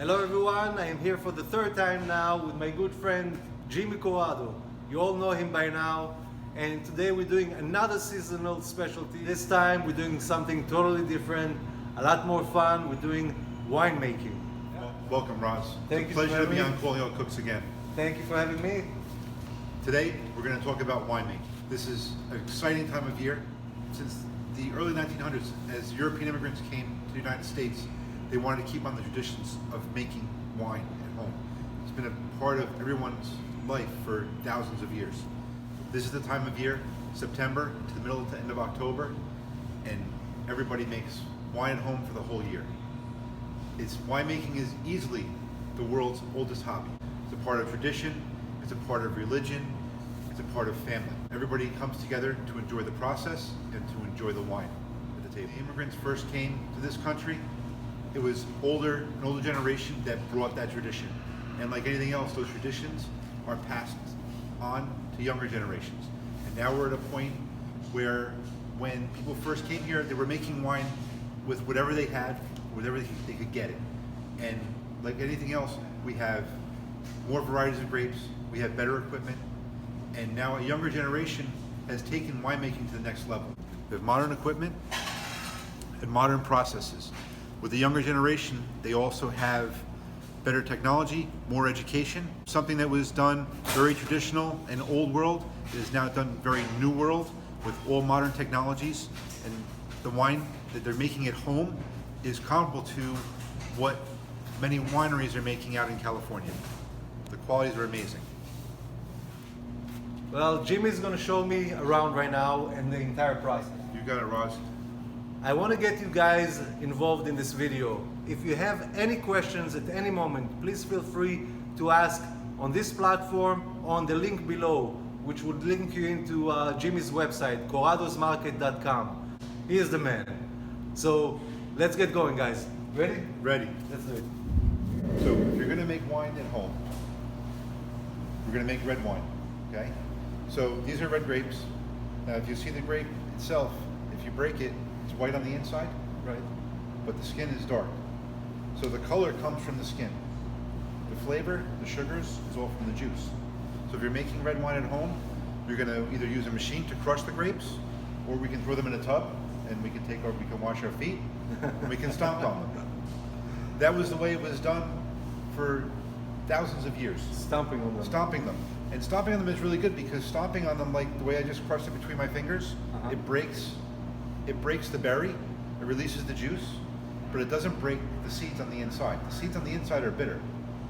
Hello everyone, I am here for the third time now with my good friend Jimmy Corrado. You all know him by now, and today we're doing another seasonal specialty. This time we're doing something totally different, a lot more fun. We're doing winemaking. Welcome, Roz. Thank It's you a pleasure for to be having on Calling All Cooks again. Thank you for having me. Today, we're going to talk about winemaking. This is an exciting time of year. Since the early 1900s, as European immigrants came to the United States, they wanted to keep on the traditions of making wine at home. It's been a part of everyone's life for thousands of years. This is the time of year, September to the middle to end of October, and everybody makes wine at home for the whole year. Winemaking is easily the world's oldest hobby. It's a part of tradition, it's a part of religion, it's a part of family. Everybody comes together to enjoy the process and to enjoy the wine at the table. The immigrants first came to this country. It was an older generation that brought that tradition. And like anything else, those traditions are passed on to younger generations. And now we're at a point where when people first came here, they were making wine with whatever they had, whatever they could get it. And like anything else, we have more varieties of grapes, we have better equipment, and now a younger generation has taken winemaking to the next level. We have modern equipment and modern processes. With the younger generation, they also have better technology, more education. Something that was done very traditional and old world is now done very new world with all modern technologies. And the wine that they're making at home is comparable to what many wineries are making out in California. The qualities are amazing. Well, Jimmy's going to show me around right now and the entire process. You got it, Roz. I want to get you guys involved in this video. If you have any questions at any moment, please feel free to ask on this platform, on the link below, which would link you into Jimmy's website, corradosmarket.com. He is the man. So let's get going, guys. Ready? Ready. Let's do it. So if you're going to make wine at home, we're going to make red wine, okay? So these are red grapes. Now if you see the grape itself, if you break it, it's white on the inside, Right. but the skin is dark. So the color comes from the skin. The flavor, the sugars, is all from the juice. So if you're making red wine at home, you're going to either use a machine to crush the grapes, or we can throw them in a tub, and we can wash our feet, and we can stomp on them. That was the way it was done for thousands of years. Stomping on them. Stomping them. And stomping on them is really good because stomping on them, like the way I just crushed it between my fingers, it breaks the berry, it releases the juice, but it doesn't break the seeds on the inside. The seeds on the inside are bitter.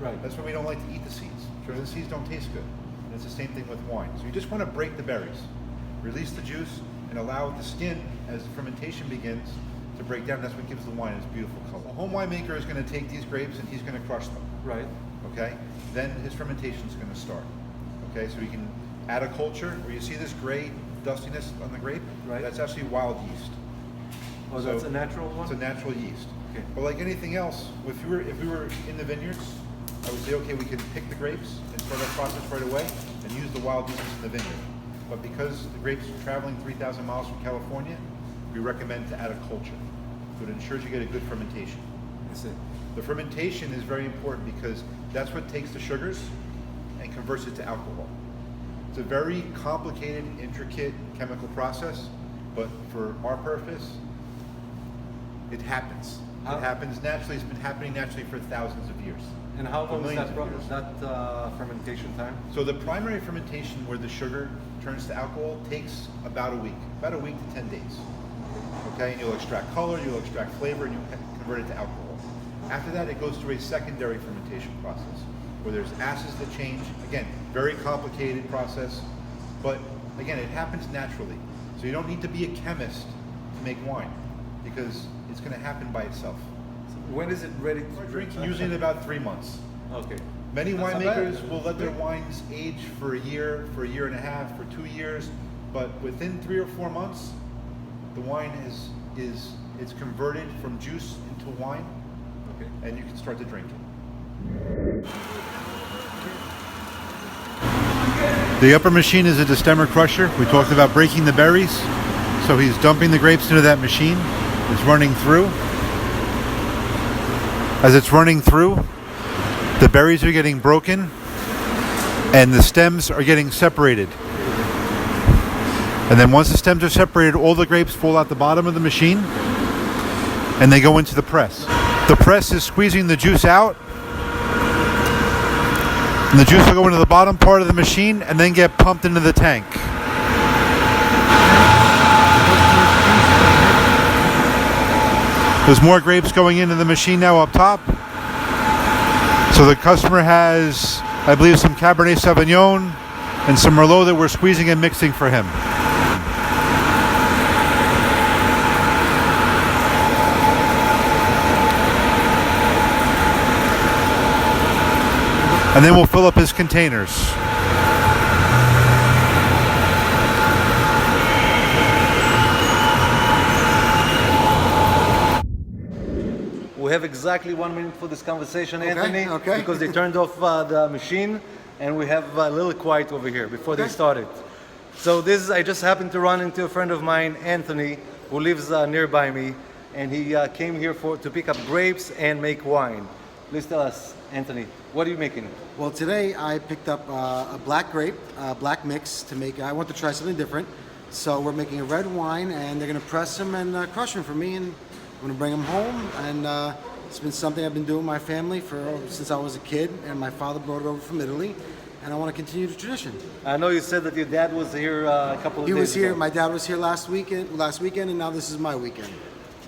Right. That's why we don't like to eat the seeds. Sure. The seeds don't taste good. And it's the same thing with wine. So you just want to break the berries, release the juice, and allow the skin, as the fermentation begins, to break down. That's what gives the wine its beautiful color. A home winemaker is going to take these grapes and he's going to crush them. Right. Okay? Then his fermentation is going to start. Okay? So he can add a culture where you see this gray dustiness on the grape. Right. That's actually wild yeast. Oh, So that's a natural one? It's a natural yeast. Okay. But like anything else, if we were in the vineyards, I would say, okay, we can pick the grapes and start that process right away and use the wild yeast in the vineyard. But because the grapes are traveling 3,000 miles from California, we recommend to add a culture. So it ensures you get a good fermentation. That's it. The fermentation is very important because that's what takes the sugars and converts it to alcohol. It's a very complicated, intricate chemical process, but for our purpose, it happens. It happens naturally. It's been happening naturally for thousands of years. And how long is Millions of years. that fermentation time? So the primary fermentation where the sugar turns to alcohol takes about a week to 10 days. Okay, and you'll extract color, you'll extract flavor, and you'll convert it to alcohol. After that, it goes through a secondary fermentation process where there's acids that change. Again, very complicated process, but again, it happens naturally. So you don't need to be a chemist to make wine because it's going to happen by itself. When is it ready to Drink drink? usually in about 3 months. Okay. Many That's not winemakers bad. will let their wines age for a year and a half, for 2 years, but within 3 or 4 months, the wine it's converted from juice into wine, Okay. and you can start to drink it. The upper machine is a Distemper Crusher. We talked about breaking the berries, so he's dumping the grapes into that machine. It's running through. As it's running through, The berries are getting broken and the stems are getting separated. And then once the stems are separated, all the grapes fall out the bottom of the machine and they go into the press. The press is squeezing the juice out, and the juice will go into the bottom part of the machine and then get pumped into the tank. There's more grapes going into the machine now up top. So the customer has, I believe, some Cabernet Sauvignon and some Merlot that we're squeezing and mixing for him. And then we'll fill up his containers. We have exactly 1 minute for this conversation, Anthony, okay. because they turned off the machine, and we have a little quiet over here before they started. So this is, I just happened to run into a friend of mine, Anthony, who lives nearby me, and he came here to pick up grapes and make wine. Please tell us, Anthony, what are you making? Well, today I picked up a black grape, black mix to make. I want to try something different. So we're making a red wine, and they're going to press them and crush them for me, and I'm going to bring them home. And it's been something I've been doing with my family since I was a kid, and my father brought it over from Italy, and I want to continue the tradition. I know you said that your dad was here a couple of days He was here. ago. My dad was here last weekend, and now this is my weekend.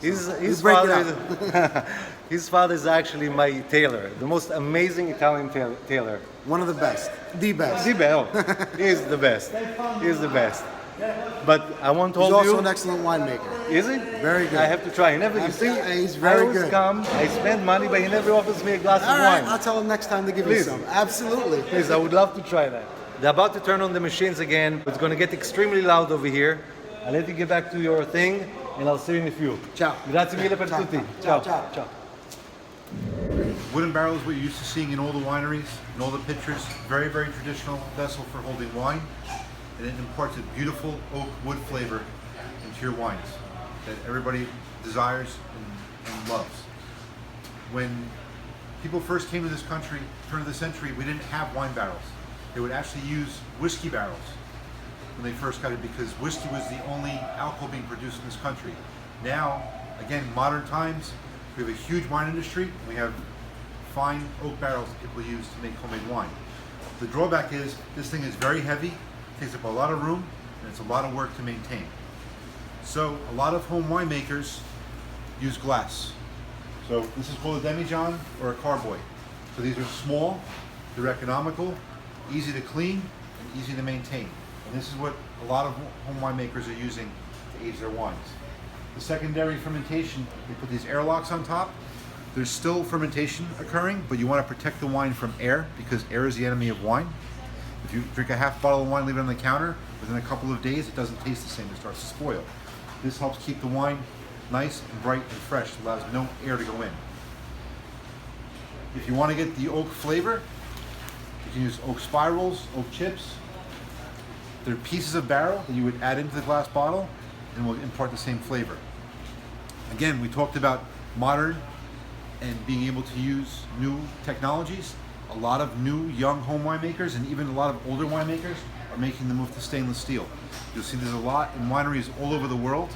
His break it father, his father is actually my tailor, the most amazing Italian tailor. One of the best, the best. The best. He is the best. He is the best. But I want to He's hold you. also an excellent winemaker. Is he? Very good. I have to try. He never. You see, He's very I always good. come. I spend money, but he never offers me a glass All of right, wine. I'll tell him next time to give Please. you some. Absolutely. Please, I would love to try that. They're about to turn on the machines again. It's going to get extremely loud over here. I'll let you get back to your thing, and I'll see you in a few. Ciao. Grazie mille per tutti. Ciao. Ciao. Ciao. Wooden barrel is what you're used to seeing in all the wineries, in all the pictures. Very, very traditional vessel for holding wine. And it imparts a beautiful oak wood flavor into your wines that everybody desires and loves. When people first came to this country, turn of the century, we didn't have wine barrels. They would actually use whiskey barrels when they first got it, because whiskey was the only alcohol being produced in this country. Now, again, modern times, we have a huge wine industry. We have fine oak barrels that people use to make homemade wine. The drawback is this thing is very heavy, takes up a lot of room, and it's a lot of work to maintain. So a lot of home winemakers use glass. So this is called a demijohn or a carboy. So these are small, they're economical, easy to clean, and easy to maintain. And this is what a lot of home winemakers are using to age their wines. The secondary fermentation, we put these airlocks on top. There's still fermentation occurring, but you want to protect the wine from air, because air is the enemy of wine. If you drink a half bottle of wine, leave it on the counter, within a couple of days it doesn't taste the same, it starts to spoil. This helps keep the wine nice and bright and fresh, it allows no air to go in. If you want to get the oak flavor, you can use oak spirals, oak chips. They're pieces of barrel that you would add into the glass bottle and will impart the same flavor. Again, we talked about modern and being able to use new technologies. A lot of new young home winemakers and even a lot of older winemakers are making the move to stainless steel. You'll see there's a lot in wineries all over the world.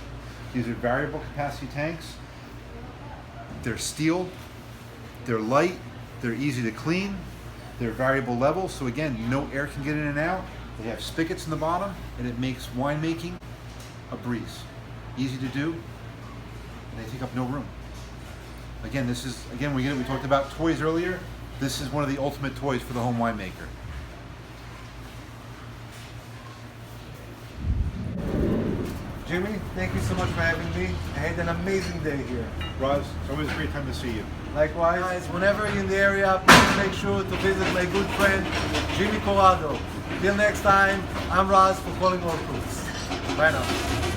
These are variable capacity tanks. They're steel, they're light, they're easy to clean, they're variable levels, so again, no air can get in and out. They have spigots in the bottom, and it makes winemaking a breeze. Easy to do, and they take up no room. Again, this is, we talked about toys earlier. This is one of the ultimate toys for the home winemaker. Jimmy, thank you so much for having me. I had an amazing day here. Roz, it's always a great time to see you. Likewise, guys, whenever you're in the area, please make sure to visit my good friend, Jimmy Corrado. Till next time, I'm Roz for Calling All Cooks. Bye now.